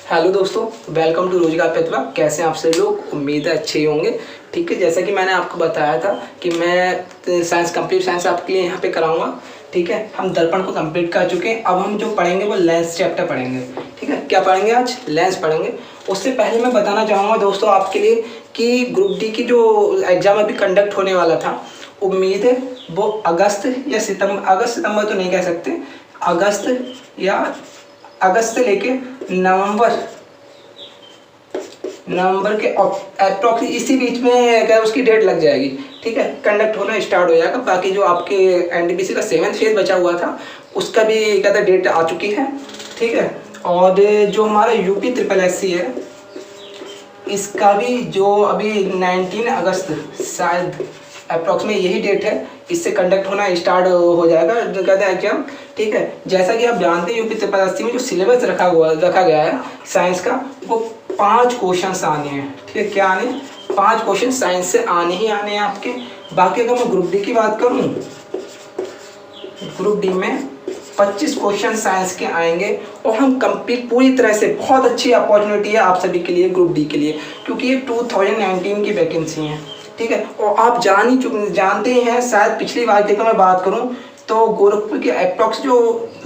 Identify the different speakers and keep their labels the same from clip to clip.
Speaker 1: Hello दोस्तों, welcome to रोजगार पेटवा। कैसे हैं आप सभी लोग? उम्मीद है अच्छे ही होंगे। ठीक है, जैसा कि मैंने आपको बताया था कि मैं साइंस कंप्लीट साइंस आपके लिए यहाँ पे कराऊंगा। ठीक है, हम दर्पण को कंप्लीट कर चुके हैं। अब हम जो पढ़ेंगे वो लेंस चैप्टर पढ़ेंगे। ठीक है, क्या पढ़ेंगे आज? लेंस पढ़ेंगे। उससे पहले मैं बताना चाहूँगा दोस्तों आपके लिए कि ग्रुप डी की जो एग्ज़ाम अभी कंडक्ट होने वाला था, उम्मीद है वो अगस्त या सितंबर, अगस्त सितंबर तो नहीं कह सकते, अगस्त से लेके नवंबर के अप्रॉक्स इसी बीच में अगर उसकी डेट लग जाएगी। ठीक है, कंडक्ट होना स्टार्ट हो जाएगा। बाकी जो आपके एनटीपीसी का 7th फेज बचा हुआ था उसका भी कहते डेट आ चुकी है। ठीक है, और जो हमारा यूपी ट्रिपल एससी है इसका भी जो अभी 19 अगस्त शायद अप्रॉक्सीमेट यही डेट है, इससे कंडक्ट होना स्टार्ट हो जाएगा जो कहते हैं एग्जाम। ठीक है, जैसा कि आप जानते हैं यूपी ट्रिपल एससी में जो सिलेबस रखा गया है साइंस का, वो 5 क्वेश्चंस आने हैं। ठीक है, क्या आने? 5 क्वेश्चन साइंस से आने ही आने हैं आपके। बाकी अगर मैं ग्रुप डी की बात करूं, ग्रुप डी में 25 क्वेश्चन साइंस के आएंगे और हम कंप्लीट पूरी तरह से, बहुत अच्छी अपॉर्चुनिटी है आप सभी के लिए ग्रुप डी के लिए, क्योंकि ये 2019 की वैकेंसी है। ठीक है, और आप जानते ही हैं, शायद पिछली बार की मैं बात करूं तो गोरखपुर की अप्रॉक्स जो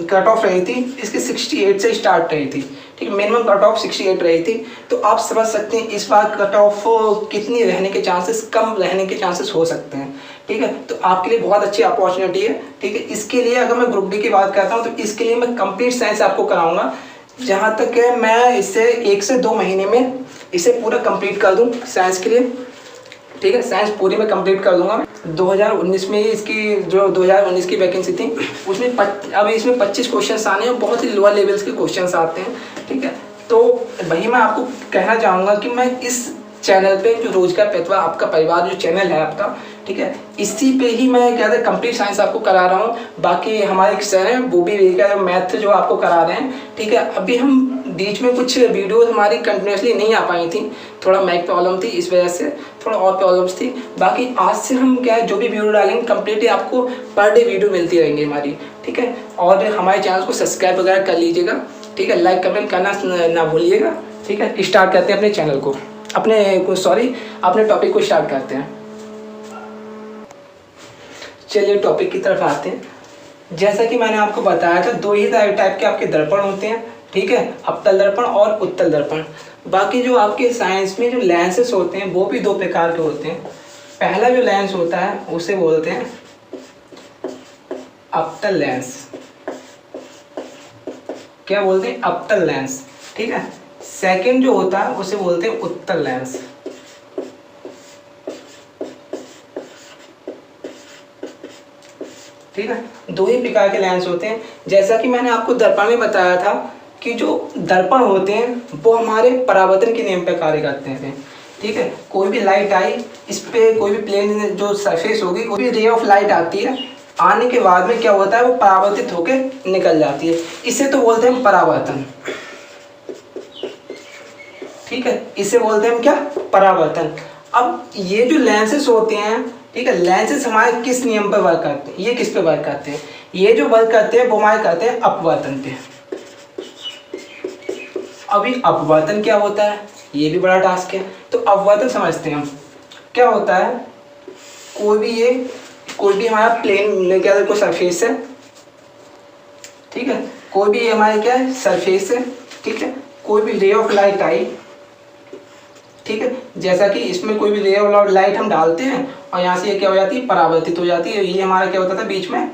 Speaker 1: कट ऑफ रही थी इसकी 68 से स्टार्ट रही थी। ठीक है, मिनिमम कट ऑफ 68 रही थी। तो आप समझ सकते हैं इस बार कट ऑफ कितनी रहने के चांसेस, कम रहने के चांसेस हो सकते हैं। ठीक है, तो आपके लिए बहुत अच्छी अपॉर्चुनिटी है। ठीक है, इसके लिए अगर मैं ग्रुप डी की बात करता हूँ तो इसके लिए मैं कंप्लीट साइंस आपको कराऊंगा। जहाँ तक है मैं इसे 1 से 2 महीने में इसे पूरा कंप्लीट कर दूँ साइंस के लिए। ठीक है, साइंस पूरी में कंप्लीट कर दूंगा। 2019 में ही इसकी जो 2019 की वैकेंसी थी उसमें अब इसमें 25 क्वेश्चंस आने हैं, बहुत ही लोअर लेवल्स के क्वेश्चंस आते हैं। ठीक है, तो वही मैं आपको कहना चाहूँगा कि मैं इस चैनल पे जो रोजगार पेटवा आपका परिवार जो चैनल है आपका, ठीक है, इसी पे ही मैं क्या है कंप्लीट साइंस आपको करा रहा हूँ। बाकी हमारे एक सर हैं वो भी क्या मैथ जो आपको करा रहे हैं। ठीक है, अभी हम बीच में कुछ वीडियोस हमारी कंटिन्यूसली नहीं आ पाई थी, थोड़ा मैक प्रॉब्लम थी, इस वजह से थोड़ा और प्रॉब्लम्स थी। बाकी आज से हम क्या है जो भी वीडियो डालेंगे कंप्लीटली आपको पर डे वीडियो मिलती रहेंगी हमारी। ठीक है, और हमारे चैनल को सब्सक्राइब वगैरह कर लीजिएगा। ठीक है, लाइक कमेंट करना ना भूलिएगा। ठीक है, स्टार्ट करते हैं अपने चैनल को, अपने टॉपिक को स्टार्ट करते हैं। चलिए टॉपिक की तरफ आते हैं। जैसा कि मैंने आपको बताया था, 2 ही टाइप के आपके दर्पण होते हैं। ठीक है, अवतल दर्पण और उत्तल दर्पण। बाकी जो आपके साइंस में जो लेंसेस होते हैं वो भी 2 प्रकार के होते हैं। पहला जो लेंस होता है उसे बोलते हैं अवतल लेंस। क्या बोलते हैं? अवतल लेंस। ठीक है, सेकंड जो होता है उसे बोलते हैं उत्तल लेंस। ठीक है, 2 ही प्रकार के लेंस होते हैं। जैसा कि मैंने आपको दर्पण में बताया था कि जो दर्पण होते हैं वो हमारे परावर्तन के नियम पर कार्य करते हैं। ठीक है, कोई भी लाइट आई, इस पे कोई भी प्लेन जो सरफेस होगी, कोई भी रे ऑफ लाइट आती है, आने के बाद में क्या होता है वो परावर्तित होकर निकल जाती है। इसे तो बोलते हैं परावर्तन। ठीक है, इसे बोलते हैं क्या? परावर्तन। अब ये जो लेंसेस होते हैं, ठीक है, लेंसेस हमारे किस नियम पर वर्क करते हैं? ये किस पे वर्क करते हैं? ये जो वर्क करते हैं वो हमारे करते हैं अपवर्तन पे। अभी अपवर्तन क्या होता है ये भी बड़ा टास्क है, तो अपवर्तन समझते हैं हम। क्या होता है? कोई भी हमारा प्लेन क्या कोई सरफेस है। ठीक है, कोई भी हमारे क्या है सरफेस है। ठीक है, कोई भी रे ऑफ लाइट आई। ठीक है, जैसा कि इसमें कोई भी रे ऑफ लाइट हम डालते हैं और यहाँ से ये क्या हो जाती है? परावर्तित हो जाती है। ये हमारा क्या होता था बीच में?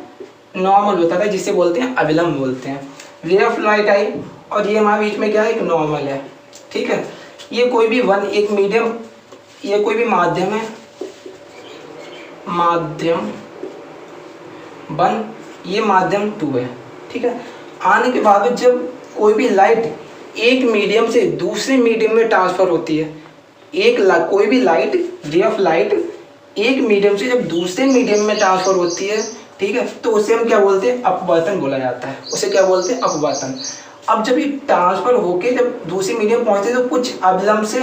Speaker 1: नॉर्मल होता था, जिसे बोलते हैं अविलंब बोलते हैं। रे ऑफ लाइट आई और ये हमारे बीच में क्या है? एक नॉर्मल है। ठीक है, ये कोई भी एक मीडियम, ये कोई भी माध्यम है, माध्यम 1, ये माध्यम 2 है। ठीक है, आने के बाद जब कोई भी लाइट एक मीडियम से दूसरे मीडियम में ट्रांसफर होती है, कोई भी लाइट, रे ऑफ लाइट एक मीडियम से जब दूसरे मीडियम में ट्रांसफर होती है, ठीक है, तो उसे हम क्या बोलते हैं? अपवर्तन बोला जाता है। उसे क्या बोलते हैं? अपवर्तन। अब जब ये ट्रांसफर होके जब दूसरी मीडियम पहुंचती है तो कुछ अविलंब से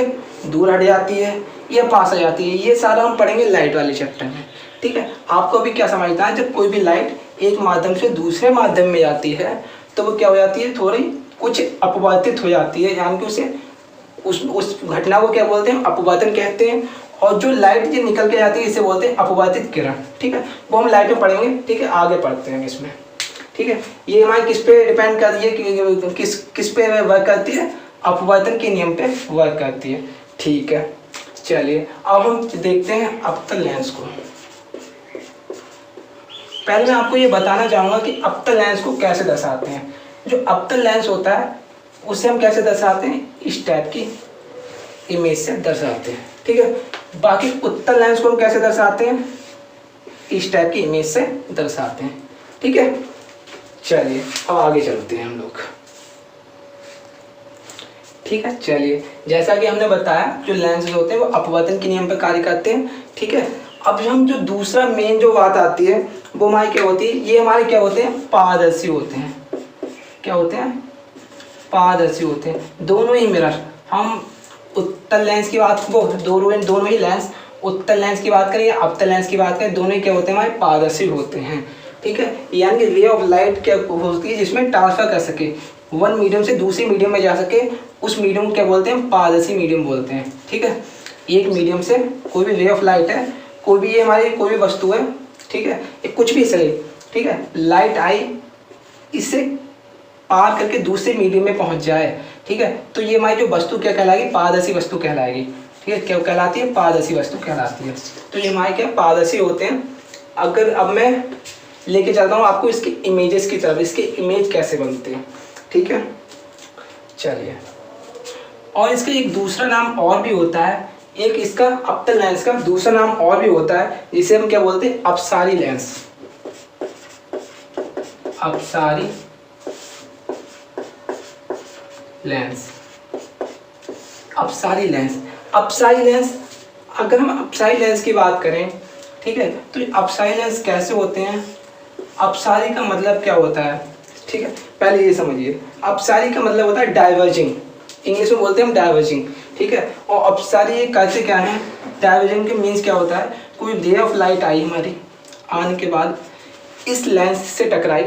Speaker 1: दूर हट जाती है या पास आ जाती है। ये सारा हम पढ़ेंगे लाइट वाले चैप्टर में। ठीक है, आपको अभी क्या समझना है? जब कोई भी लाइट एक माध्यम से दूसरे माध्यम में जाती है तो वो क्या हो जाती है? थोड़ी कुछ अपवर्तित हो जाती है, यानी कि उसे उस घटना को क्या बोलते हैं, अपवर्तन कहते हैं। और जो लाइट जो निकल के जाती है इसे बोलते हैं अपवर्तित किरण, ठीक है। वो हम लाइट में पढ़ेंगे, ठीक है, आगे पढ़ते हैं इसमें, ठीक है। ये हमारी किस पे डिपेंड करती है कि किस पे वर्क करती है, अपवर्तन के नियम पे वर्क करती है, ठीक है। चलिए अब हम देखते हैं अवतल लेंस को। पहले मैं आपको ये बताना चाहूँगा कि अवतल लेंस को कैसे दर्शाते हैं। जो अवतल लेंस होता है उसे हम कैसे दर्शाते हैं, इस टाइप की इमेज से दर्शाते हैं, ठीक है। बाकी उत्तल लेंस को हम कैसे दर्शाते हैं, इस टाइप की इमेज से दर्शाते हैं, ठीक है। चलिए अब आगे चलते हैं हम लोग, ठीक है। चलिए जैसा कि हमने बताया जो लेंसेज होते हैं वो अपवर्तन के नियम पर कार्य करते हैं, ठीक है। अब हम जो दूसरा मेन जो बात आती है वो हमारी क्या होती है, ये हमारे क्या होते हैं, पारदर्शी होते हैं। क्या होते हैं, पारदर्शी होते हैं। दोनों ही मिरर, हम उत्तल लेंस की बात, वो दोनों ही लेंस, उत्तल लेंस की बात करें या अवतल लेंस की बात करें, दोनों ही क्या होते हैं, हमारे पारदर्शी होते हैं, ठीक है। यानी कि रे ऑफ लाइट क्या होती है जिसमें ट्रांसफर कर सके, वन मीडियम से दूसरी मीडियम में जा सके, उस मीडियम को क्या बोलते हैं, पारदर्शी मीडियम बोलते हैं, ठीक है। एक मीडियम से कोई भी रे ऑफ लाइट है, कोई भी, ये हमारी कोई भी वस्तु है, ठीक है, ये कुछ भी सही, ठीक है, लाइट आई, इससे पार करके दूसरे मीडियम में पहुंच जाए, ठीक है, तो ये हमारी जो वस्तु क्या कहलाएगी, पारदर्शी वस्तु कहलाएगी, ठीक है। क्या कहलाती है, पारदर्शी वस्तु कहलाती है। तो ये हमारे क्या पारदर्शी होते हैं। अगर अब मैं लेके चलता हूँ आपको इसकी इमेजेस की तरफ, इसके इमेज कैसे बनते हैं, ठीक है। चलिए, और इसका एक दूसरा नाम और भी होता है, एक इसका अवतल लेंस का दूसरा नाम और भी होता है जिसे हम क्या बोलते हैं, अपसारी लेंस। अपसारी लेंस, अपसारी लेंस, अपसारी लेंस। अगर हम अपसारी लेंस की बात करें, ठीक है, तो अपसारी लेंस कैसे होते हैं, अपसारी का मतलब क्या होता है, ठीक है। पहले ये समझिए, अपसारी का मतलब होता है डाइवर्जिंग, इंग्लिश में बोलते हैं हम डाइवर्जिंग, ठीक है। और अपसारी ये कैसे क्या है, डाइवर्जिंग के मीन्स क्या होता है, कोई रे ऑफ लाइट आई हमारी, आने के बाद इस लेंस से टकराई,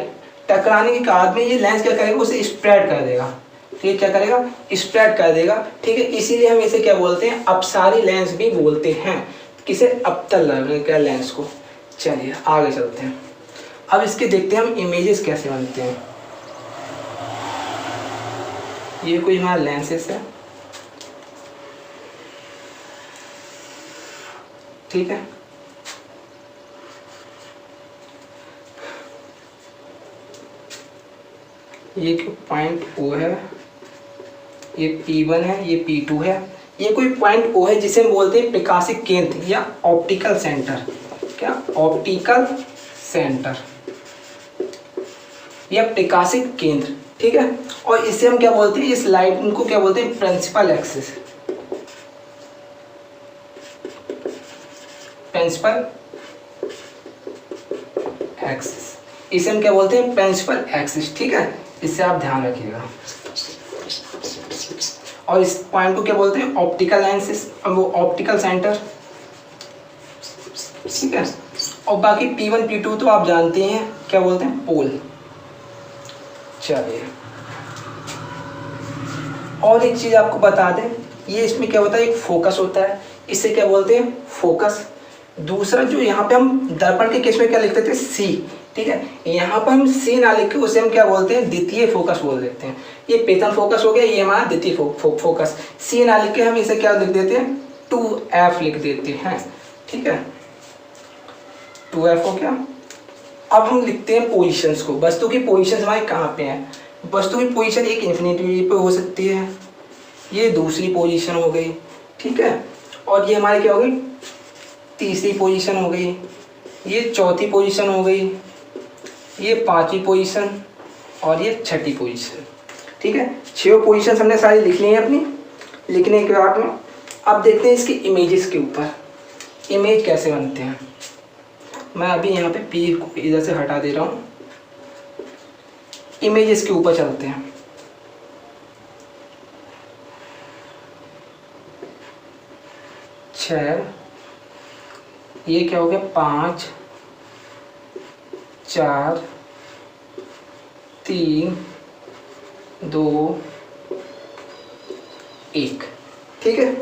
Speaker 1: टकराने के बाद में ये लेंस क्या करेगा, उसे स्प्रेड कर देगा, ठीक, क्या करेगा, स्प्रेड कर देगा, ठीक है। इसीलिए हम इसे क्या बोलते हैं, अपसारी लेंस भी बोलते हैं, किसे, अवतल लेंस को। चलिए आगे चलते हैं, अब इसके देखते हैं हम इमेजेस कैसे बनते हैं। ये कोई हमारा लेंसेस है, ठीक है। ये पॉइंट O है, ये P1 है, ये P2 है, ये कोई पॉइंट O है जिसे हम बोलते हैं प्रकाशिक केंद्र या ऑप्टिकल सेंटर। क्या, ऑप्टिकल सेंटर या प्रकाशिक केंद्र, ठीक है। और इसे हम क्या बोलते हैं, इस लाइट को क्या बोलते हैं, प्रिंसिपल एक्सिस, प्रिंसिपल एक्सिस, इसे हम क्या बोलते हैं, प्रिंसिपल एक्सिस, ठीक है। इससे आप ध्यान रखिएगा। और इस पॉइंट को क्या बोलते हैं, ऑप्टिकल लेंसेस, वो ऑप्टिकल सेंटर, ठीक है। और बाकी P1 P2 तो आप जानते हैं क्या बोलते हैं, पोल। चलिए, और एक चीज आपको बता दें, ये इसमें क्या होता है, एक फोकस होता है, इसे क्या बोलते हैं, फोकस। दूसरा जो यहाँ पे हम दर्पण के केस में क्या लिखते थे, C, ठीक है। यहाँ पर हम C ना लिख के उसे हम क्या बोलते हैं, द्वितीय फोकस बोल देते हैं। ये प्रथम फोकस हो गया, ये हमारा द्वितीय फोकस। C ना लिख के हम इसे क्या लिख देते हैं, 2F लिख देते हैं, ठीक है, 2F हो गया। अब हम लिखते हैं पोजीशंस को, वस्तु की पोजीशंस हमारी कहाँ पे हैं। वस्तु की पोजीशन एक इन्फिनिटी पे हो सकती है, ये दूसरी पोजीशन हो गई, ठीक है। और ये हमारी क्या हो गई, तीसरी पोजीशन हो गई, ये चौथी पोजीशन हो गई, ये पांचवी पोजीशन, और ये छठी पोजीशन, ठीक है। 6 पोजीशन हमने सारी लिख ली हैं अपनी। लिखने के बाद में अब देखते हैं इसकी इमेजेस के ऊपर, इमेज कैसे बनते हैं। मैं अभी यहाँ पे P को इधर से हटा दे रहा हूँ, इमेजेस के ऊपर चलते हैं। छः, ये क्या हो गया, 5 4 3 2 1। ठीक है,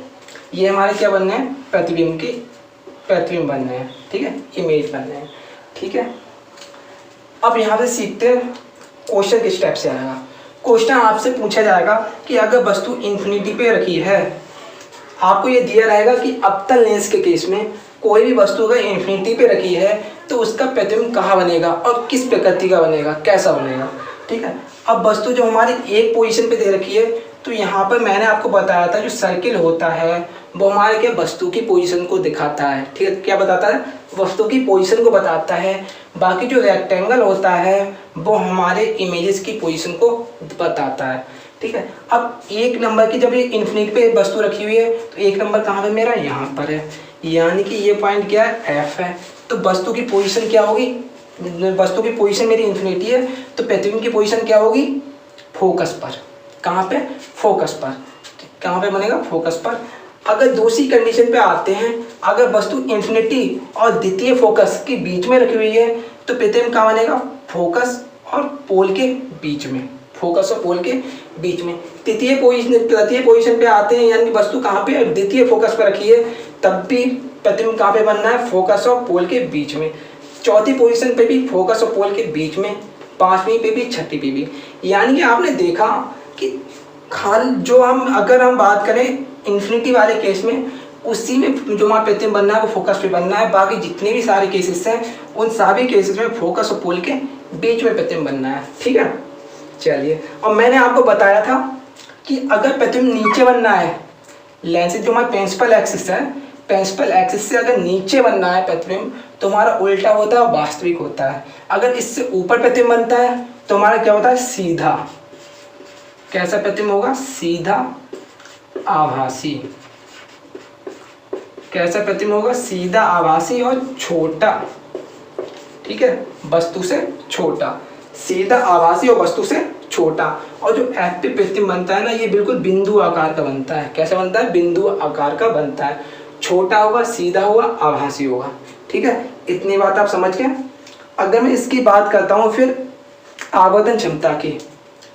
Speaker 1: ये हमारे क्या बनने हैं, प्रतिबिंब बनने हैं। ठीक है, इमेज बनने हैं। ठीक है, अब यहाँ से सीखते हैं क्वेश्चन किस टाइप से आएगा। क्वेश्चन आपसे पूछा जाएगा कि अगर वस्तु इन्फिनिटी पे रखी है, आपको ये दिया रहेगा कि अवतल लेंस के केस में कोई भी वस्तु अगर इन्फिनिटी पे रखी है तो उसका प्रतिबिंब कहाँ बनेगा और किस प्रकृति का बनेगा, कैसा बनेगा। ठीक है, अब वस्तु जो हमारी एक पोजीशन पे दे रखी है, तो यहाँ पर मैंने आपको बताया था जो सर्किल होता है वो हमारे क्या वस्तु की पोजीशन को दिखाता है। ठीक है, क्या बताता है, वस्तु की पोजीशन को बताता है। बाकी जो रेक्टेंगल होता है वो हमारे इमेजेस की पोजीशन को बताता है। ठीक है, अब 1 नंबर की जब ये इन्फिनिटी पे वस्तु रखी हुई है तो 1 नंबर कहाँ पे मेरा, यहाँ पर है, यानी कि ये पॉइंट क्या है, एफ है। तो वस्तु की पोजीशन क्या होगी, वस्तु की पोजीशन मेरी इन्फिनिटी है तो प्रतिबिंब की पोजीशन क्या होगी, फोकस पर। कहाँ पे, फोकस पर। कहाँ पे बनेगा, फोकस पर। अगर दूसरी कंडीशन पे आते हैं, अगर वस्तु इन्फिनिटी और द्वितीय फोकस के बीच में रखी हुई है तो प्रतिबिंब कहाँ बनेगा, फोकस और पोल के बीच में। फोकस और पोल के बीच में। तृतीय पोजीशन पे आते हैं, यानी कि वस्तु कहाँ पे, द्वितीय फोकस पे रखी है, तब भी प्रतिबिंब कहाँ पे बनना है, फोकस और पोल के बीच में। चौथी पोजीशन पे भी फोकस और पोल के बीच में, 5वीं पे भी, 6ठी पे भी। यानी कि आपने देखा कि जो अगर हम बात करें इन्फिनिटी वाले केस में, उसी में जो हमारा प्रतिबिंब बनना है वो फोकस पे बनना है। बाकी जितने भी सारे केसेस हैं उन सभी केसेस में फोकस और पोल के बीच में प्रतिबिंब बनना है। ठीक है, चलिए, और मैंने आपको बताया था कि अगर प्रतिबिंब नीचे बनना है, लेंस जो हमारा प्रिंसिपल एक्सिस है, प्रिंसिपल एक्सिस से अगर नीचे बनना है प्रतिबिंब तो हमारा उल्टा होता है, वास्तविक होता है। अगर इससे ऊपर प्रतिबिंब बनता है तो हमारा क्या होता है, सीधा। कैसा प्रतिबिंब होगा, सीधा आभासी। कैसा प्रतिबिंब होगा, सीधा आभासी और छोटा। ठीक है, वस्तु से छोटा, सीधा आभासी और वस्तु से छोटा। और जो एक्टिव प्रतिबिंब बनता है ना, ये बिल्कुल बिंदु आकार का बनता है। कैसा बनता है, बिंदु आकार का बनता है। छोटा होगा, सीधा होगा, आभासी होगा। ठीक है, इतनी बात आप समझ गए। अगर मैं इसकी बात करता हूँ फिर आवर्धन क्षमता की।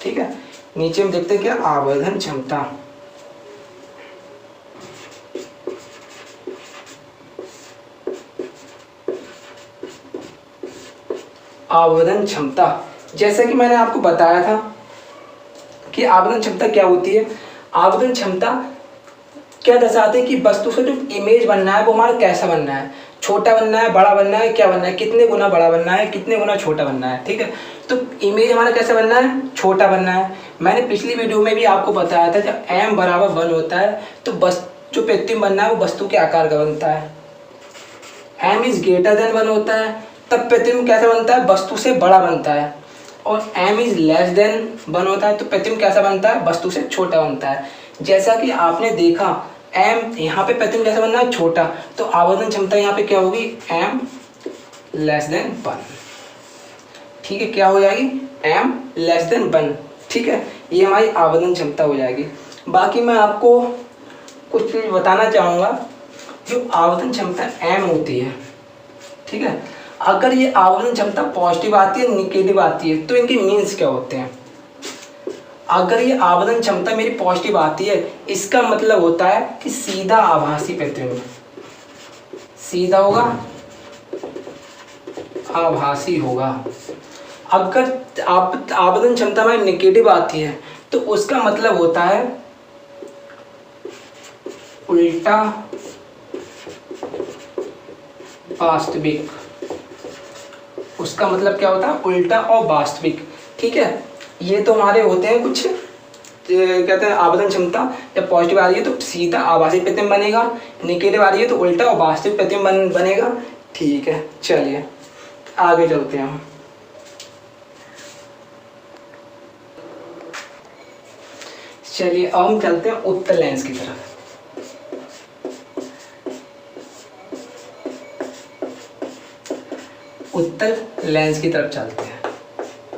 Speaker 1: ठीक है, नीचे में देखते हैं क्या, आवर्धन क्षमता। आवर्धन क्षमता, जैसा कि मैंने आपको बताया था कि आवर्धन क्षमता क्या होती है। आवर्धन क्षमता क्या दर्शाते हैं कि वस्तु से जो इमेज बनना है वो हमारा कैसा बनना है, छोटा बनना है, बड़ा बनना है, क्या बनना है, कितने गुना बड़ा बनना है, कितने गुना छोटा बनना है। ठीक है, तो इमेज हमारा कैसा बनना है, छोटा बनना है। मैंने पिछली वीडियो में भी आपको बताया था जब m बराबर 1 होता है तो बस जो प्रतिबिंब बनना है वो वस्तु के आकार का बनता है। m इज ग्रेटर देन 1 होता है तब प्रतिबिंब कैसा बनता है, वस्तु से बड़ा बनता है। और m इज लेस देन 1 होता है तो प्रतिबिंब कैसा बनता है, वस्तु से छोटा बनता है। जैसा कि आपने देखा m यहाँ पे प्रतिबिंब कैसा बनना है, छोटा, तो आवर्धन क्षमता यहाँ पे क्या होगी, m लेस देन 1। ठीक है, क्या हो जाएगी, m लेस देन 1। ठीक है, ये हमारी आवर्धन क्षमता हो जाएगी। बाकी मैं आपको कुछ चीज़ बताना चाहूँगा। जो आवर्धन क्षमता m होती है, ठीक है, अगर ये आवर्धन क्षमता पॉजिटिव आती है, निगेटिव आती है, तो इनके मीन्स क्या होते हैं। अगर ये आवर्धन क्षमता मेरी पॉजिटिव आती है, इसका मतलब होता है कि सीधा आभासी प्रतिबिंब, सीधा होगा, आभासी होगा। अगर आवर्धन क्षमता में नेगेटिव आती है तो उसका मतलब होता है उल्टा वास्तविक। उसका मतलब क्या होता है, उल्टा और वास्तविक। ठीक है, ये तो हमारे होते हैं कुछ कहते हैं आवर्धन क्षमता। जब पॉजिटिव आ रही है तो सीधा आभासी प्रतिबिंब बनेगा, नेगेटिव आ रही है तो उल्टा और वास्तविक प्रतिबिंब बनेगा। ठीक है, चलिए आगे चलते हैं हम। चलिए अब हम चलते हैं उत्तल लेंस की तरफ। उत्तल लेंस की तरफ चलते हैं।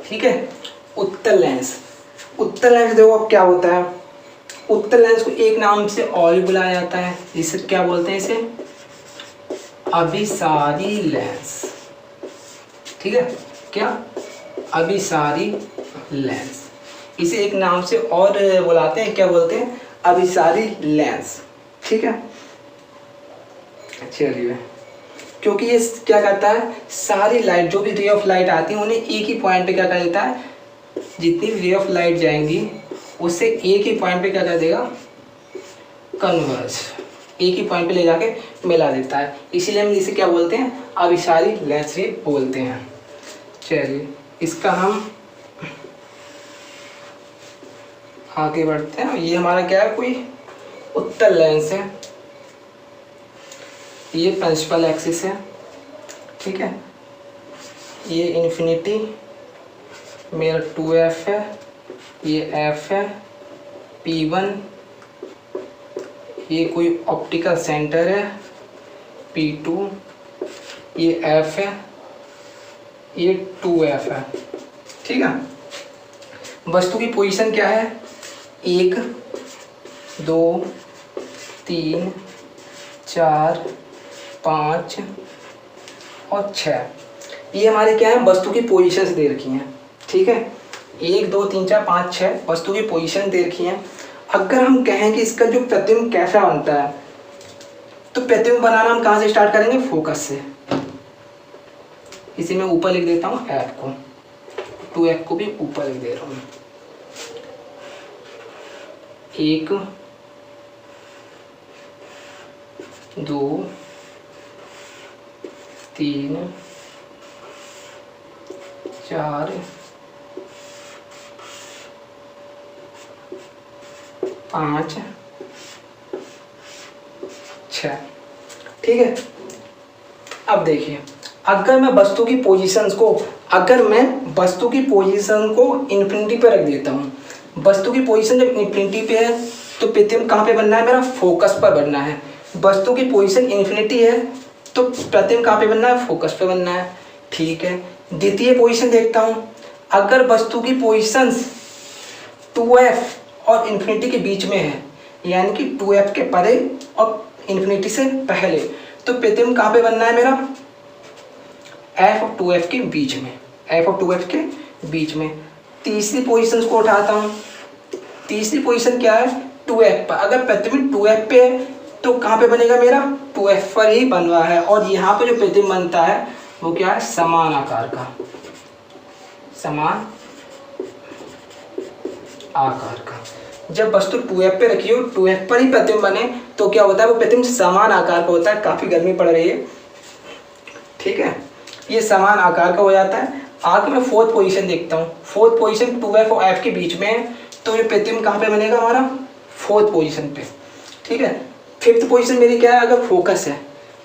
Speaker 1: ठीक है, उत्तल लेंस। उत्तल लेंस देखो अब क्या होता है। उत्तल लेंस को एक नाम से और भी बुलाया जाता है, जिसे क्या बोलते हैं, इसे अभिसारी लेंस। ठीक है, क्या, अभिसारी लेंस। इसे एक नाम से और बुलाते हैं, क्या बोलते हैं, अभिसारी लेंस। ठीक है, चलिए, क्योंकि ये क्या करता है, सारी लाइट जो भी रे ऑफ लाइट आती है उन्हें एक ही पॉइंट पे क्या कर देता है, जितनी भी रे ऑफ लाइट जाएंगी उससे एक ही पॉइंट पे क्या कर देगा, कन्वर्ज, एक ही पॉइंट पे ले जाके मिला देता है। इसीलिए हम इसे क्या बोलते हैं, अभिसारी लेंस रे बोलते हैं। चलिए, इसका हम आगे बढ़ते हैं। ये हमारा क्या है, कोई उत्तल लेंस है, ये प्रिंसिपल एक्सिस है। ठीक है, ये इन्फिनिटी मेरा 2f है, ये f है, P1, ये कोई ऑप्टिकल सेंटर है, P2, ये f है, ये 2f है। ठीक है, वस्तु की पोजीशन क्या है, 1 2 3 4 5 और 6, ये हमारे क्या है, वस्तु की पोजीशंस दे रखी हैं। ठीक है, 1 2 3 4 5 6 वस्तु की पोजीशन दे रखी हैं। अगर हम कहें कि इसका जो प्रतिबिंब कैसा बनता है, तो प्रतिबिंब बनाना हम कहाँ से स्टार्ट करेंगे, फोकस से। इसी में ऊपर लिख देता हूँ f को, 2f को भी ऊपर लिख दे रहा हूँ। 1 2 3 4 5 6। ठीक है, अब देखिए, अगर मैं वस्तु की पोजीशंस को इन्फिनिटी पे रख देता हूँ, वस्तु की पोजीशन जब इन्फिनिटी पे है तो प्रतिबिंब कहाँ पे बनना है, मेरा फोकस पर बनना है। वस्तु की पोजीशन इन्फिनिटी है तो प्रतिबिंब कहाँ पे बनना है, फोकस पे बनना है। ठीक है, द्वितीय पोजीशन देखता हूँ, अगर वस्तु की पोजीशंस 2f और इन्फिनिटी के बीच में है, यानी कि 2f के परे और इन्फिनिटी से पहले, तो प्रतिबिंब कहाँ पे बनना है मेरा, f और 2f के बीच में, f और 2f के बीच में। तीसरी पोजीशन को उठाता हूँ, तीसरी पोजीशन क्या है, 2f पर। अगर प्रतिबिंब 2f पे है तो कहाँ पे बनेगा मेरा, 2f पर ही बन रहा है। और यहाँ पे जो प्रतिबिंब बनता है वो क्या है, समान आकार का, समान आकार का। जब वस्तु 2f पे रखी हो, 2f पर ही प्रतिबिंब बने तो क्या होता है, वो प्रतिबिंब समान आकार का होता है। काफ़ी गर्मी पड़ रही है, ठीक है, ये समान आकार का हो जाता है। आगे मैं फोर्थ पोजीशन देखता हूँ, फोर्थ पोजीशन 2f और f के बीच में है, तो ये प्रतिबिंब कहाँ पे बनेगा हमारा, फोर्थ पोजीशन पे। ठीक है, फिफ्थ पोजीशन मेरी क्या है, अगर फोकस है,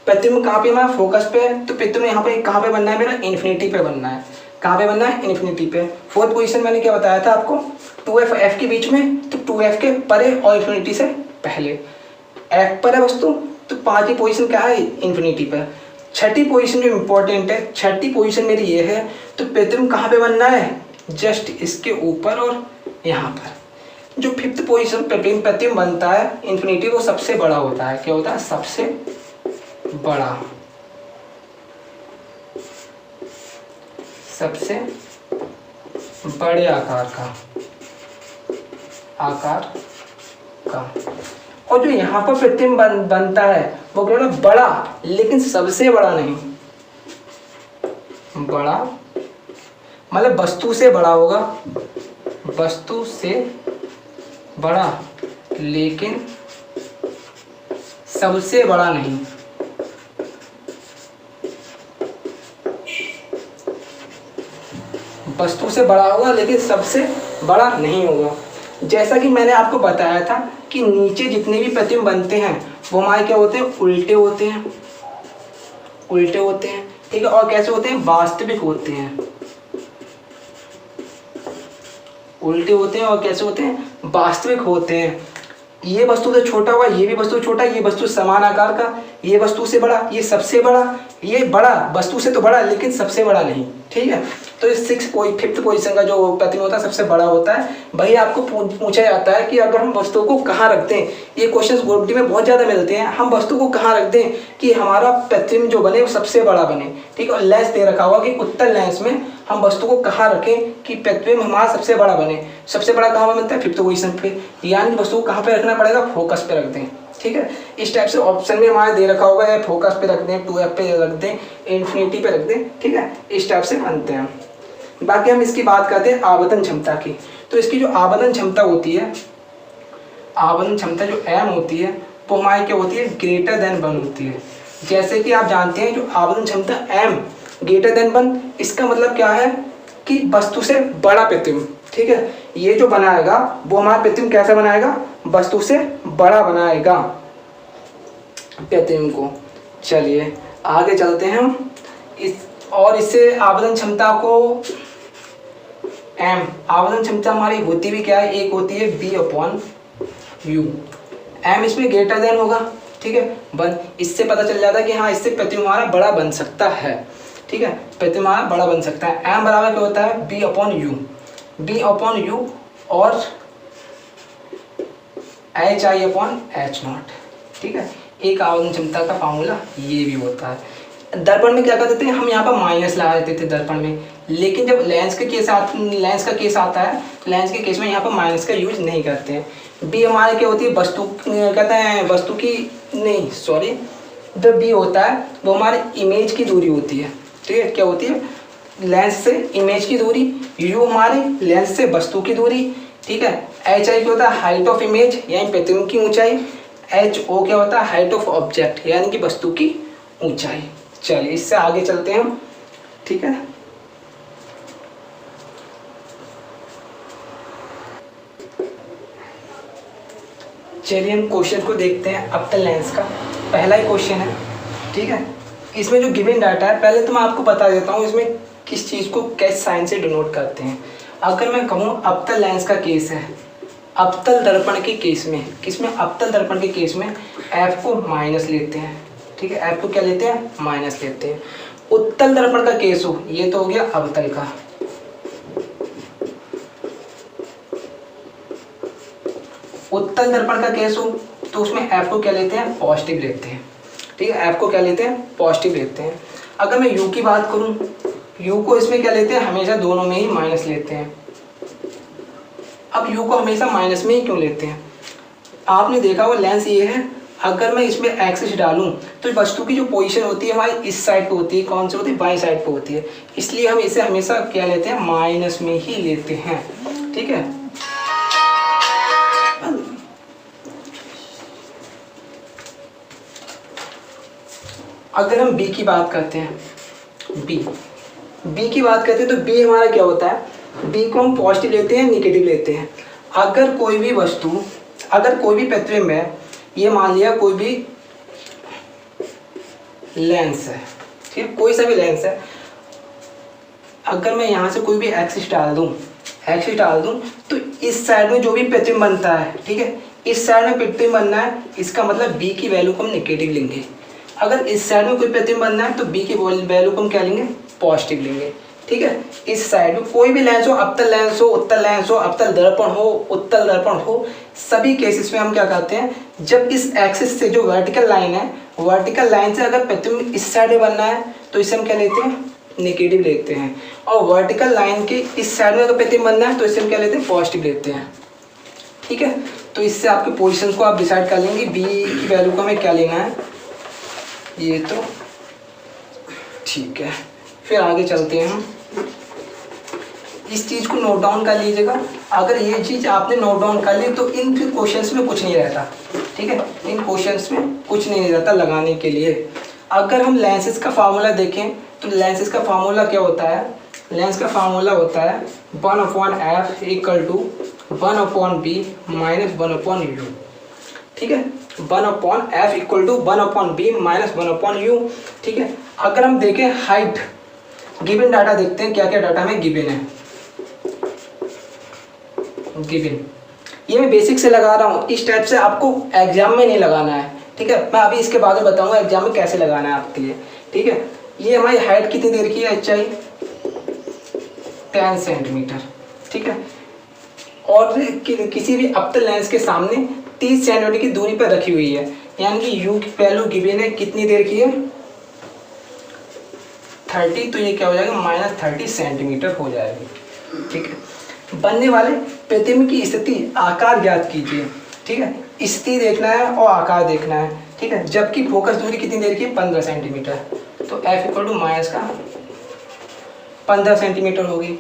Speaker 1: प्रतिबिंब कहाँ पे हमारा फोकस पे है, तो प्रतिबिंब यहाँ पे कहाँ पे बनना है मेरा, इन्फिनिटी पे बनना है। कहाँ पे बनना है, इन्फिनिटी पे। फोर्थ पोजीशन मैंने क्या बताया था आपको, 2f और f के बीच में, तो 2f के परे और इन्फिनिटी से पहले। f पर है वस्तु तो पाँचवीं पोजीशन क्या है, इन्फिनिटी पर। छठी पोजीशन जो इम्पोर्टेंट है, छठी पोजीशन मेरी ये है, तो प्रतिबिंब कहाँ पे बनना है, जस्ट इसके ऊपर और यहाँ पर। जो फिफ्थ पोजीशन प्रतिबिंब बनता है इन्फिनिटी, वो सबसे बड़ा होता है। क्या होता है, सबसे बड़ा, सबसे बड़े आकार का। और जो यहाँ पर प्रतिबिंब बनता है वो क्या है, बड़ा, लेकिन सबसे बड़ा नहीं। बड़ा मतलब वस्तु से बड़ा होगा, वस्तु से बड़ा, लेकिन सबसे बड़ा नहीं। वस्तु से बड़ा होगा लेकिन सबसे बड़ा नहीं होगा। जैसा कि मैंने आपको बताया था कि नीचे जितने भी प्रतिबिंब बनते हैं वो हमारे क्या होते हैं, उल्टे होते हैं, उल्टे होते हैं। ठीक है, और कैसे होते हैं, वास्तविक होते हैं। उल्टे होते हैं और कैसे होते हैं, वास्तविक होते हैं। ये वस्तु से छोटा होगा, ये भी वस्तु छोटा, ये वस्तु समान आकार का, ये वस्तु से बड़ा, ये सबसे बड़ा, ये बड़ा, वस्तु से तो बड़ा लेकिन सबसे बड़ा नहीं। ठीक है, तो इस फिफ्थ पोजीशन का जो प्रतिबिंब होता है सबसे बड़ा होता है। वही आपको पूछा जाता है कि अगर हम वस्तु को कहाँ रखते हैं, ये क्वेश्चन ग्रुप डी में बहुत ज़्यादा मिलते हैं, हम वस्तु को कहाँ रख दें कि हमारा प्रतिबिंब जो बने वो सबसे बड़ा बने। ठीक है, और लेंस दे रखा होगा कि उत्तल लेंस में हम वस्तु को कहाँ रखें कि प्रतिबिंब हमारा सबसे बड़ा बने। सबसे बड़ा कहाँ मिलता है, फिफ्थ पोजीशन पे, यानी कि वस्तु को कहाँ पे रखना पड़ेगा, फोकस पे रख दें। ठीक है, इस टाइप से ऑप्शन में हमारे दे रखा होगा है फोकस पे रख दें, 2F पे रख दें, इन्फिनिटी पे रख दें। ठीक है, इस टाइप से बनते हैं। बाकी हम इसकी बात करते हैं आवर्धन क्षमता की। तो इसकी जो आवर्धन क्षमता होती है, आवर्धन क्षमता जो M होती है वो हमारी क्या होती है, ग्रेटर देन 1 होती है। जैसे कि आप जानते हैं जो आवर्धन क्षमता M ग्रेटर देन 1, इसका मतलब क्या है कि वस्तु से बड़ा प्रतिबिंब। ठीक है, ये जो बनाएगा वो हमारा प्रतिबिंब कैसा बनाएगा, वस्तु से बड़ा बनाएगा प्रतिबिंब को। चलिए आगे चलते हैं हम और इससे आवर्धन क्षमता को M, आवर्धन क्षमता हमारी होती भी क्या है, एक होती है B/U। M इसमें ग्रेटर देन होगा। ठीक है, बन इससे पता चल जाता है कि हाँ इससे प्रतिबिंब हमारा बड़ा बन सकता है। ठीक है, प्रतिबिंब हमारा बड़ा बन सकता है। M बराबर क्या होता है, B/U, B/U और HI/H0। ठीक है, एक आवर्धन क्षमता का फार्मूला ये भी होता है। दर्पण में क्या करते थे हम, यहाँ पर माइनस लगा देते थे दर्पण में, लेकिन जब लेंस का केस आता है, लेंस के केस में यहाँ पर माइनस का यूज नहीं करते हैं। बी हमारे क्या होती है, वस्तु कहते हैं वस्तु की नहीं सॉरी जो बी होता है वो हमारे इमेज की दूरी होती है। ठीक है, क्या होती है, लेंस से इमेज की दूरी, यू हमारे लेंस से वस्तु की दूरी। ठीक है, एच आई क्या होता है, हाइट ऑफ इमेज यानी प्रतिबिंब की ऊंचाई। एच ओ क्या होता है, हाइट ऑफ ऑब्जेक्ट यानी कि वस्तु की ऊंचाई। चलिए इससे आगे चलते हैं हम। ठीक है, चलिए हम क्वेश्चन को देखते हैं अवतल लेंस का। पहला ही क्वेश्चन है। ठीक है, इसमें जो गिवन डाटा है पहले तो मैं आपको बता देता हूँ इसमें किस चीज़ को किस साइन से डिनोट करते हैं। अगर मैं कहूँ अवतल लेंस का केस है, अवतल दर्पण के केस में, किसमें, अवतल दर्पण के केस में एफ को माइनस लेते हैं। ठीक है, एफ को क्या लेते हैं, माइनस लेते हैं। उत्तल दर्पण का केस हो, ये तो हो गया अवतल का। उत्तल दर्पण का केस हो तो उसमें एफ को क्या लेते हैं, पॉजिटिव लेते हैं। ठीक है, एफ को क्या लेते हैं, पॉजिटिव लेते हैं। अगर मैं यू की बात करूं, यू को इसमें क्या लेते हैं, हमेशा दोनों में ही माइनस लेते हैं। अब यू को हमेशा माइनस में ही क्यों लेते हैं, आपने देखा हुआ लेंस ये है, अगर मैं इसमें एक्सिस डालूं तो वस्तु की जो पोजीशन होती है हमारी इस साइड पे होती है, कौन सी होती है, बाई साइड पे होती है, इसलिए हम इसे हमेशा क्या लेते हैं, माइनस में ही लेते हैं। ठीक है, अगर हम बी की बात करते हैं, बी की बात करते हैं तो बी हमारा क्या होता है, बी को हम पॉजिटिव लेते हैं, निगेटिव लेते हैं। अगर कोई भी वस्तु, अगर कोई भी प्रतिबिंब है, ये मान लिया कोई भी लेंस है, ठीक है, कोई सा भी लेंस है, अगर मैं यहाँ से कोई भी एक्सिस डाल दूँ तो इस साइड में जो भी प्रतिबिंब बनता है, ठीक है, इस साइड में प्रतिबिंब बनना है, इसका मतलब बी की वैल्यू को हम निगेटिव लेंगे। अगर इस साइड में कोई प्रतिबिंब बनना है तो बी की वैल्यू को हम क्या लेंगे, पॉजिटिव लेंगे। ठीक है, इस साइड में कोई भी लेंस हो, अवतल लेंस हो, उत्तल लेंस हो, अवतल दर्पण हो, उत्तल दर्पण हो, सभी केसेस में हम क्या करते हैं, जब इस एक्सिस से जो वर्टिकल लाइन है, वर्टिकल लाइन से अगर प्रतिबिंब इस साइड में बनना है तो इसे हम क्या लेते हैं, नेगेटिव लेते हैं। और वर्टिकल लाइन के इस साइड में अगर प्रतिबिंब बनना है तो इसे हम क्या लेते हैं, पॉजिटिव लेते हैं। ठीक है, तो इससे आपके पोजिशन को आप डिसाइड कर लेंगे, बी की वैल्यू को हमें क्या लेना है, ये तो ठीक है। फिर आगे चलते हैं हम, इस चीज़ को नोट डाउन कर लीजिएगा। अगर ये चीज़ आपने नोट डाउन कर ली तो इन फिर क्वेश्चंस में कुछ नहीं रहता। ठीक है, इन क्वेश्चंस में कुछ नहीं रहता लगाने के लिए। अगर हम लेंसेज का फार्मूला देखें तो लेंसेज का फार्मूला क्या होता है, लेंस का फार्मूला होता है 1/f = 1/b - 1/u। ठीक है, 1/f = 1/b - 1/u। ठीक है, अगर हम देखें हाइट, गिवन डाटा देखते हैं, क्या क्या डाटा में गिवन है। गिवन ये मैं बेसिक से लगा रहा हूँ, इस टाइप से आपको एग्जाम में नहीं लगाना है। ठीक है, मैं अभी इसके बाद में बताऊंगा एग्जाम में कैसे लगाना है आपके लिए। ठीक है, ये हमारी हाइट कितनी देर की है, एच आई 10 सेंटीमीटर। ठीक है, और किसी भी अवतल लेंस के सामने 30 सेंटीमीटर की दूरी पर रखी हुई है, यानी कि यू की वैल्यू गिवन है कितनी देर की है, 30, तो ये क्या हो जाएगा -30 सेंटीमीटर हो जाएगी। ठीक है, बनने वाले प्रतिबिंब की स्थिति आकार ज्ञात कीजिए। ठीक है, स्थिति देखना है और आकार देखना है। ठीक है, जबकि फोकस दूरी कितनी देर की है, 15 सेंटीमीटर, तो F इक्वल टू माइनस का 15 सेंटीमीटर होगी।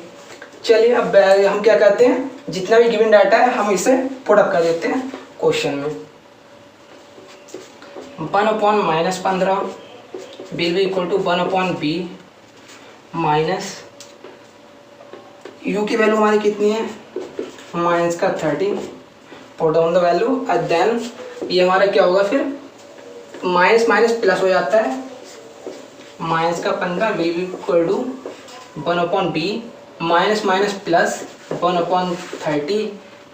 Speaker 1: चलिए अब हम क्या करते हैं, जितना भी गिवन डाटा है हम इसे पुटअप कर देते हैं क्वेश्चन में। 1/-15 will be equal to 1/b minus u की वैल्यू हमारी कितनी है, माइनस का 30, put down the value and then ये हमारा क्या होगा, फिर माइनस माइनस प्लस हो जाता है, माइनस का 15 will be equal to 1/b minus minus plus 1/30।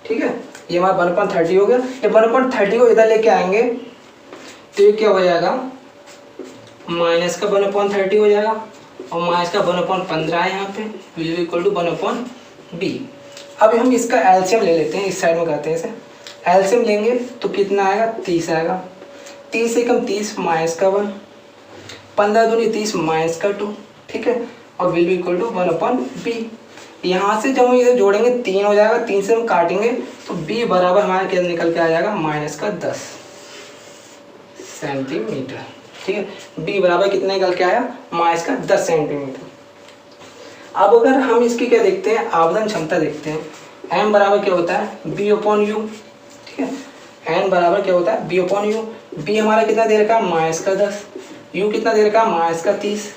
Speaker 1: ठीक है, ये हमारा 1/30 हो गया। ये 1/30 को इधर लेके आएंगे तो ये क्या हो जाएगा, माइनस का 1/30 हो जाएगा और माइनस का 1/15 है यहाँ पे, will be equal to 1/b। अब हम इसका एलसीएम ले लेते हैं, इस साइड में करते हैं इसे। एलसीएम लेंगे तो कितना आएगा, 30 आएगा। 30 से कम 30 माइनस का 1, 15 दूनी 30 माइनस का 2। ठीक है, और will be equal to 1/b। यहाँ से जब हम इसे जोड़ेंगे 3 हो जाएगा, 3 से हम काटेंगे तो b बराबर हमारे क्या निकल के आ जाएगा, माइनस का 10 सेंटीमीटर। ठीक है, b बराबर कितना निकल के आया, माइनस का 10 सेंटीमीटर। अब अगर हम इसकी क्या देखते हैं, आवेदन क्षमता देखते हैं। m बराबर क्या होता है, b/u। ठीक है, n बराबर क्या होता है, b/u। b हमारा कितना दे रखा है, माइनस का 10, u कितना दे रखा है, माइनस का 30।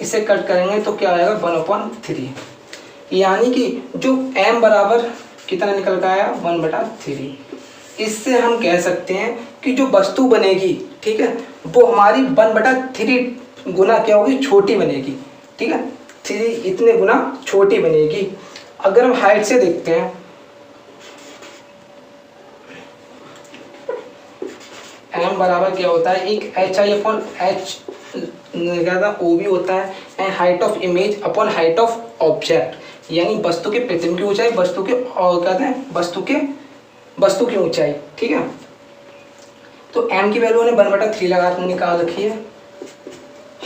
Speaker 1: इसे कट करेंगे तो क्या आएगा, 1/3। यानी कि जो m बराबर कितना निकल का आया, 1/3। इससे हम कह सकते हैं कि जो वस्तु बनेगी, ठीक है, वो हमारी 1/3 गुना क्या होगी, छोटी बनेगी। ठीक है, 3 इतने गुना छोटी बनेगी। अगर हम हाइट से देखते हैं, m बराबर क्या होता है, एक HI/H OB होता है, and height of image upon height of object, यानी वस्तु के प्रतिबिंब की ऊंचाई, वस्तु के और कहते हैं वस्तु की ऊंचाई। ठीक है, तो m की वैल्यू ने 1/3 लगा निकाल रखी है।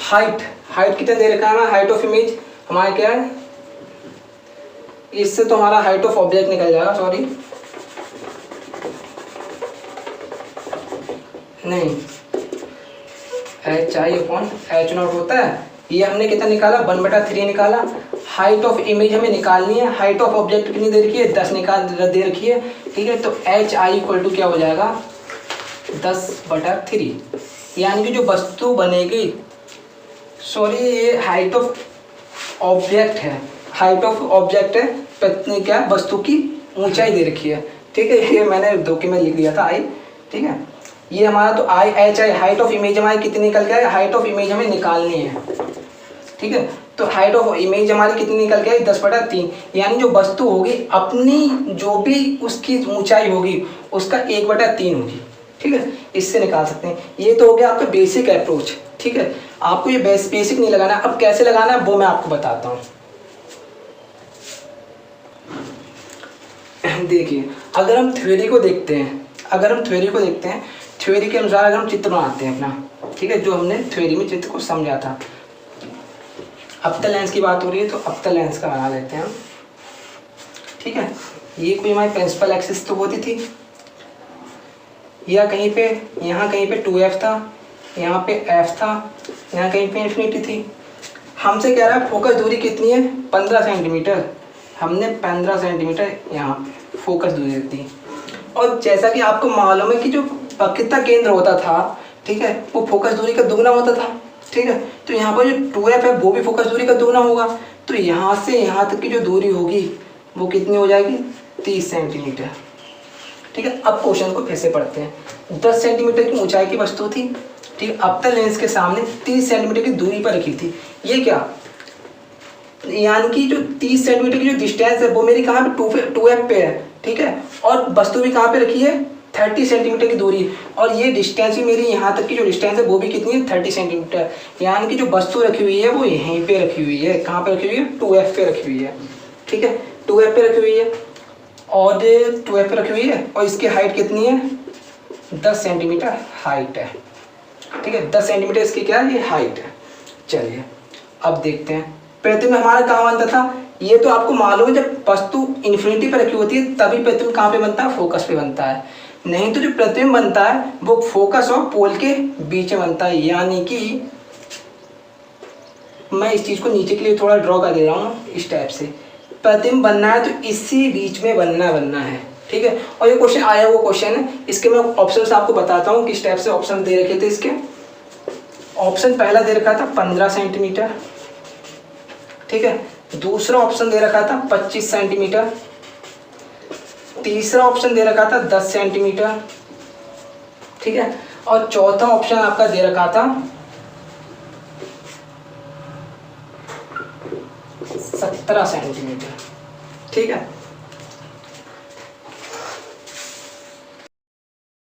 Speaker 1: हाइट कितना दे रखा है, हाइट ऑफ इमेज हमारा क्या है, इससे तो हमारा हाइट ऑफ ऑब्जेक्ट निकल जाएगा, सॉरी नहीं, HI/H0 होता है। ये हमने कितना निकाला, 1/3 निकाला। हाइट ऑफ इमेज हमें निकालनी है, हाइट ऑफ ऑब्जेक्ट कितनी दे रखी है, 10 निकाल दे रखी है। ठीक है, तो HI इक्वल टू क्या हो जाएगा, 10/3। यानी कि जो वस्तु बनेगी, सॉरी ये हाइट ऑफ ऑब्जेक्ट है, हाइट ऑफ ऑब्जेक्ट है, कितनी क्या वस्तु की ऊंचाई दे रखी है। ठीक है, ये मैंने धोखे में लिख दिया था आई। ठीक है, ये हमारा तो HI हाइट ऑफ इमेज हमारी कितनी निकल के आएगी, हाइट ऑफ इमेज हमें निकालनी है। ठीक है, तो हाइट ऑफ इमेज हमारी कितनी निकल के आएगी, 10/3। यानी जो वस्तु होगी अपनी जो भी उसकी ऊंचाई होगी उसका 1/3 होगी। ठीक है, इससे निकाल सकते हैं। ये तो हो गया आपका बेसिक अप्रोच। ठीक है, आपको ये बेसिक नहीं लगाना, अब कैसे लगाना है वो मैं आपको बताता हूँ। देखिए, अगर हम थ्योरी को देखते हैं, थ्योरी के अनुसार अगर हम चित्र बनाते हैं अपना, ठीक है, जो हमने थ्योरी में चित्र को समझा था। अवतल लेंस की बात हो रही है तो अवतल लेंस का बना लेते हैं हम। ठीक है, ये कोई हमारी प्रिंसिपल एक्सिस तो होती थी, या कहीं पे यहाँ कहीं पे 2f था, यहाँ पे f था, यहाँ कहीं पे इन्फिनिटी थी। हमसे कह रहा है फोकस दूरी कितनी है, 15 सेंटीमीटर। हमने 15 सेंटीमीटर यहाँ पे फोकस दूरी दी। और जैसा कि आपको मालूम है कि जो वक्रता केंद्र होता था, ठीक है, वो फोकस दूरी का दुगना होता था। ठीक है, तो यहाँ पर जो 2f है वो भी फोकस दूरी का दुगना होगा। तो यहाँ से यहाँ तक की जो दूरी होगी वो कितनी हो जाएगी, 30 सेंटीमीटर। ठीक है, अब क्वेश्चन को फिर से पढ़ते हैं। 10 सेंटीमीटर की ऊंचाई की वस्तु थी, ठीक है, अवतल लेंस के सामने 30 सेंटीमीटर की दूरी पर रखी थी। ये क्या, यानी कि जो 30 सेंटीमीटर की जो डिस्टेंस है वो मेरी कहाँ पे 2f पे है। ठीक है, और वस्तु भी कहाँ पे रखी है, 30 सेंटीमीटर की दूरी, और ये डिस्टेंस भी मेरी यहाँ तक की जो डिस्टेंस है वो भी कितनी है, 30 सेंटीमीटर। यानी कि जो वस्तु रखी हुई है वो यहीं पे रखी हुई है। कहाँ पे रखी हुई है, 2f पे रखी हुई है। ठीक है, 2f पे रखी हुई है और 2f पे रखी हुई है, और इसकी हाइट कितनी है, 10 सेंटीमीटर हाइट है। ठीक है, 10 सेंटीमीटर इसकी क्या है, ये हाइट है। चलिए अब देखते हैं प्रतिबिंब हमारा कहाँ बनता था, ये तो आपको मालूम है जब वस्तु इन्फिनिटी पर रखी होती है तभी प्रतिबिंब कहाँ पे बनता है, फोकस पे बनता है। नहीं तो जो प्रतिबिंब बनता है वो फोकस और पोल के बीच में बनता है। यानी कि मैं इस चीज़ को नीचे के लिए थोड़ा ड्रॉ कर दे रहा हूँ इस टाइप से, प्रतिबिंब बनना है तो इसी बीच में बनना है, ठीक है। और ये क्वेश्चन आया हुआ क्वेश्चन है, इसके मैं ऑप्शन आपको बताता हूँ किस टाइप से ऑप्शन दे रखे थे इसके। ऑप्शन पहला दे रखा था 15 सेंटीमीटर, ठीक है। दूसरा ऑप्शन दे रखा था 25 सेंटीमीटर, तीसरा ऑप्शन दे रखा था 10 सेंटीमीटर, ठीक है। और चौथा ऑप्शन आपका दे रखा था 17 सेंटीमीटर, ठीक है।